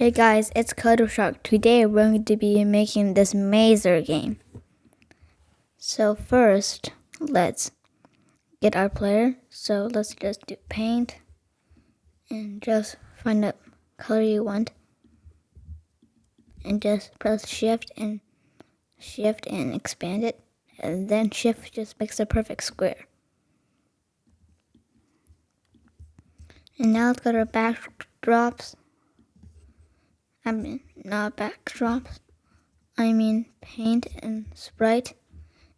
Hey guys, it's Cuddle Shark. Today we're going to be making this mazer game. So first, let's get our player. So let's just do paint and just find the color you want. And just press shift and expand it. And then shift just makes a perfect square. And now let's go to our backdrops. Not backdrops. Paint and sprite.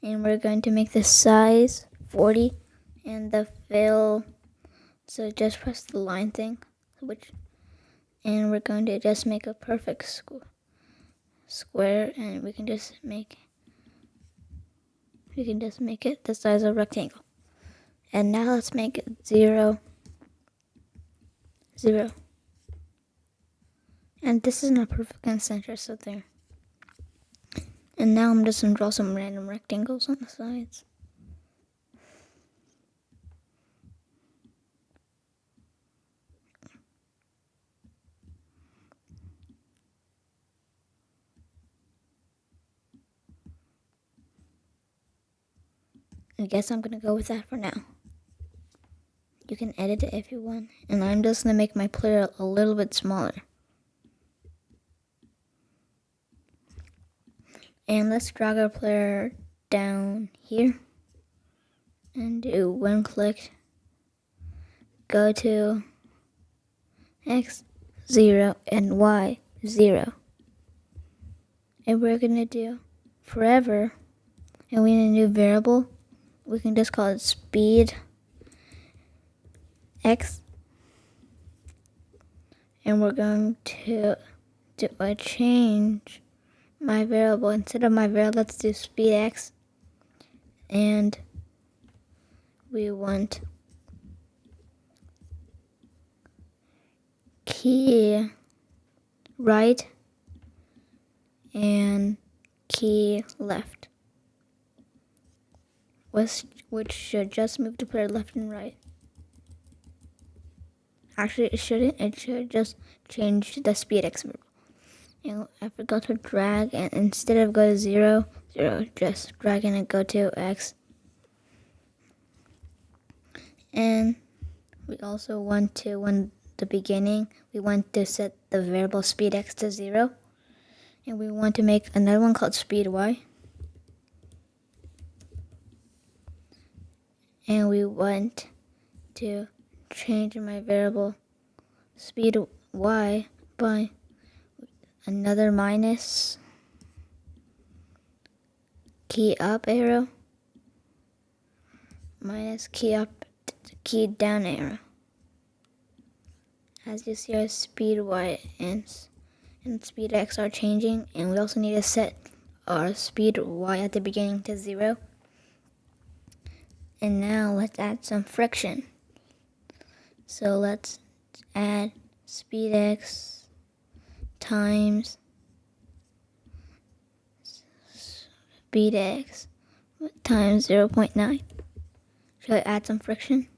And we're going to make the size 40 and the fill. So just press the line thing, and we're going to just make a perfect square, and we can just make it the size of a rectangle. And now let's make it 0, 0. And this isn't a perfect center, so there. And now I'm just going to draw some random rectangles on the sides. I guess I'm going to go with that for now. You can edit it if you want. And I'm just going to make my player a little bit smaller. And let's drag our player down here. And do one click. Go to X 0 and Y 0. And we're going to do forever. And we need a new variable. We can just call it speed X. And we're going to do a change my variable. Instead of my variable, let's do speed X. And we want key right and key left, which should just move the player left and right. Actually, it shouldn't. It should just change the speed X variable. And I forgot to drag, and instead of go to 0, 0, just drag in and go to X. And we also want to, when the beginning, we want to set the variable speed X to 0. And we want to make another one called speed Y. And we want to change my variable speed Y by another minus key up arrow minus key up, key down arrow. As you see, our speed Y and speed X are changing, and we also need to set our speed Y at the beginning to 0. And now let's add some friction. So let's add speed X times speed X times 0.9. Should I add some friction?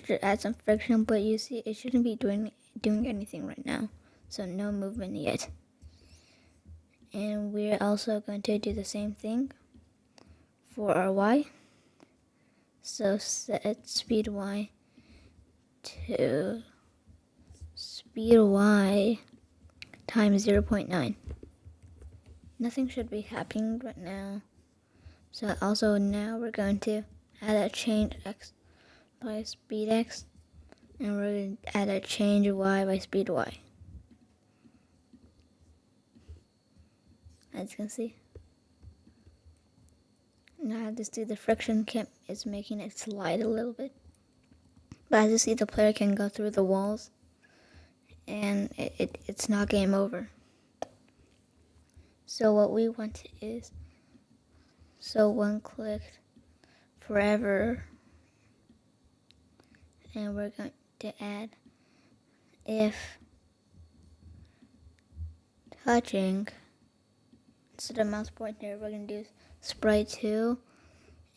Should add some friction, but you see it shouldn't be doing anything right now. So no movement yet. And we're also going to do the same thing for our Y. So set speed Y to speed Y times 0.9. Nothing should be happening right now. So also now we're going to add a change X by speed X, and we're going to add a change Y by speed Y. As you can see. Now I just do the friction cam is making it slide a little bit. But as you see, the player can go through the walls, and it's not game over. So what we want is, so one click forever, and we're going to add if touching, instead of mouse pointer, we're going to do sprite 2,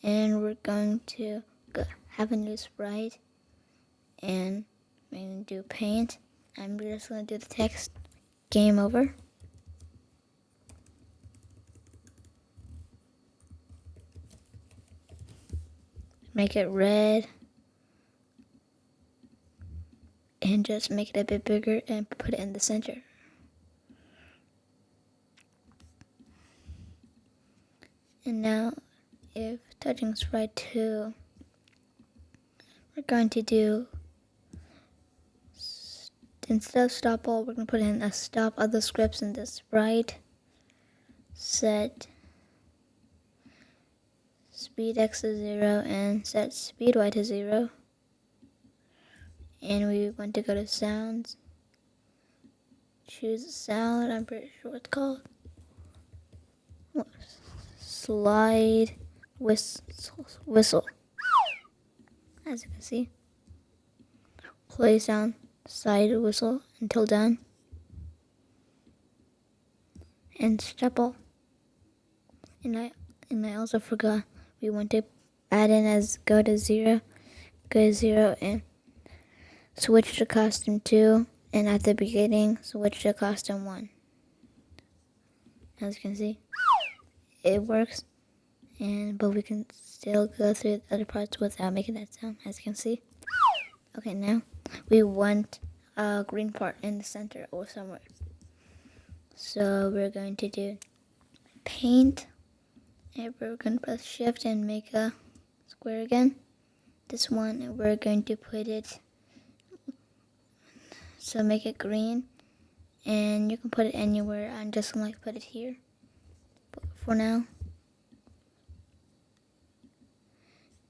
and we're going to have a new sprite, and we're going to do paint, and we're just going to do the text game over. Make it red and just make it a bit bigger and put it in the center. And now if touching's right too, we're going to do, instead of stop all, we're going to put in a stop other scripts in this right. Set speed x to 0 and set speed y to 0. And we want to go to sounds. Choose a sound, I'm pretty sure what it's called. Slide whistle. As you can see. Play sound, slide whistle until done. And stop all. And I also forgot, we want to add in as go to 0 and switch to costume 2, and at the beginning switch to costume 1. As you can see, it works, but we can still go through the other parts without making that sound, as you can see. Okay, now we want a green part in the center or somewhere. So we're going to do paint, and we're going to press shift and make a square again. This one, and we're going to put it, so make it green, and you can put it anywhere. I'm just going to put it here for now.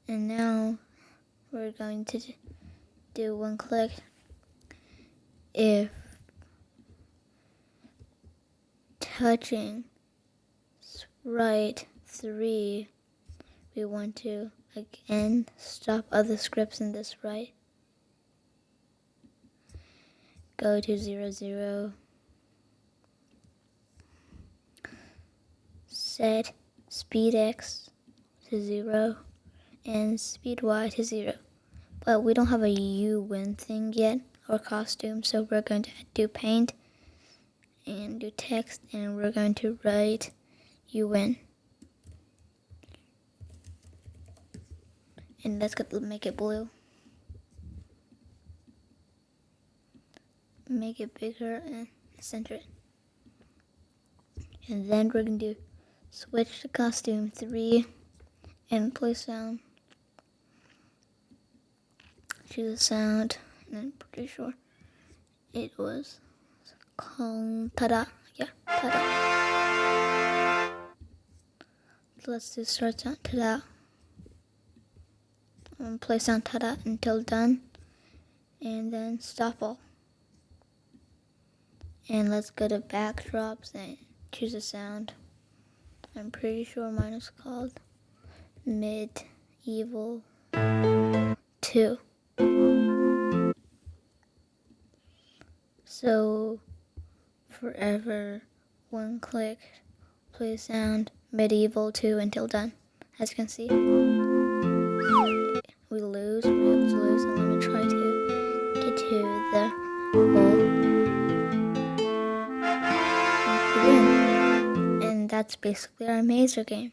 And now we're going to do one click. If touching right 3, we want to again stop other scripts in this right. Go to 0, 0. Set speed x to 0 and speed y to 0. But we don't have a U win thing yet, or costume, so we're going to do paint and do text, and we're going to write you win. And let's make it blue. Make it bigger and center it. And then we're going to do switch to costume 3 and play sound. Choose a sound, and I'm pretty sure it was called Tada. Yeah, Tada. So let's do start sound Tada. And play sound Tada until done, and then stop all. And let's go to backdrops and choose a sound. I'm pretty sure mine is called Medieval 2. So forever, one click, play sound, Medieval 2 until done. As you can see, we lose, we have to lose, and let me try to get to the hole. And that's basically our mazer game.